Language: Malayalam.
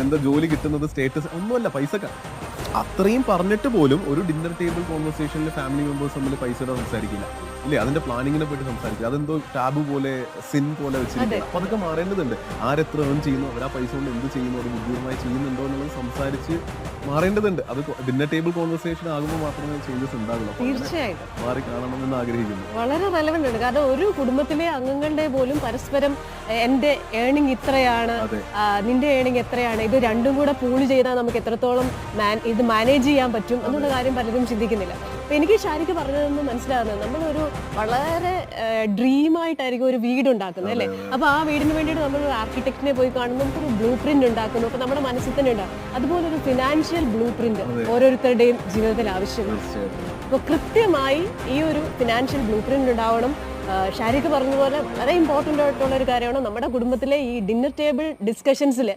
എന്താ ജോലി കിട്ടുന്നത്, സ്റ്റേറ്റസ് ഒന്നുമല്ല, പൈസക്ക. അത്രയും പറഞ്ഞിട്ട് പോലും ഒരു ഡിന്നർ ടേബിൾ കോൺവെർസേഷനിൽ ഫാമിലി മെമ്പേഴ്സ് തമ്മിൽ പൈസയുടെ സംസാരിക്കില്ല ഇല്ലേ, അതിന്റെ പ്ലാനിങ്ങിനെ പറ്റി സംസാരിക്കില്ല. അതെന്തോ ടാബു പോലെ, സിൻ പോലെ വെച്ചിരിക്കുക. അപ്പൊ അതൊക്കെ മാറേണ്ടതുണ്ട്. ആരെത്ര ഏൺ ചെയ്യുന്നു, അവർ ആ പൈസ കൊണ്ട് എന്ത് ചെയ്യുന്നു, അത് ബുദ്ധിപരമായി ചെയ്യുന്നുണ്ടോ എന്നുള്ളത് സംസാരിച്ച് മാറേണ്ടതുണ്ട്. അത് ഡിന്നർ ടേബിൾ കോൺവെർസേഷൻ ആകുമ്പോൾ മാത്രമേ ചേഞ്ചസ് ഉണ്ടാകുള്ളൂ. തീർച്ചയായിട്ടും മാറി കാണണമെന്ന് ആഗ്രഹിക്കുന്നു. വളരെ റെലവെന്റ് ആണ്. കാരണം ഒരു കുടുംബത്തിലെ അംഗങ്ങളുടെ പോലും പരസ്പരം എന്റെ ഏണിംഗ് ഇത്രയാണ്, നിന്റെ ഏണിംഗ് എത്രയാണ്, ഇത് രണ്ടും കൂടെ പൂള് ചെയ്താൽ നമുക്ക് എത്രത്തോളം ഇത് മാനേജ് ചെയ്യാൻ പറ്റും എന്നുള്ള കാര്യം പലരും ചിന്തിക്കുന്നില്ല. അപ്പൊ എനിക്ക് ഷാരിക്ക് പറഞ്ഞതെന്ന് മനസ്സിലാകുന്നത്, നമ്മളൊരു വളരെ ഡ്രീമായിട്ടായിരിക്കും ഒരു വീട് ഉണ്ടാക്കുന്നത് അല്ലേ. അപ്പൊ ആ വീടിന് വേണ്ടിയിട്ട് നമ്മൾ ഒരു ആർക്കിടെക്റ്റിനെ പോയി കാണുമ്പോൾ നമുക്കൊരു ബ്ലൂ പ്രിന്റ് ഉണ്ടാക്കുന്നു. അപ്പൊ നമ്മുടെ മനസ്സിൽ തന്നെ ഉണ്ടാകും അതുപോലെ ഒരു ഫിനാൻഷ്യൽ ബ്ലൂ പ്രിന്റ് ഓരോരുത്തരുടെയും ജീവിതത്തിൽ ആവശ്യമാണ്. അപ്പൊ കൃത്യമായി ഈ ഒരു ഫിനാൻഷ്യൽ ബ്ലൂ പ്രിന്റ് ഉണ്ടാവണം. ഷാരിക്ക് പറഞ്ഞ പോലെ വളരെ ഇമ്പോർട്ടൻ്റ് ആയിട്ടുള്ള ഒരു കാര്യമാണ് നമ്മുടെ കുടുംബത്തിലെ ഈ ഡിന്നർ ടേബിൾ ഡിസ്കഷൻസിൽ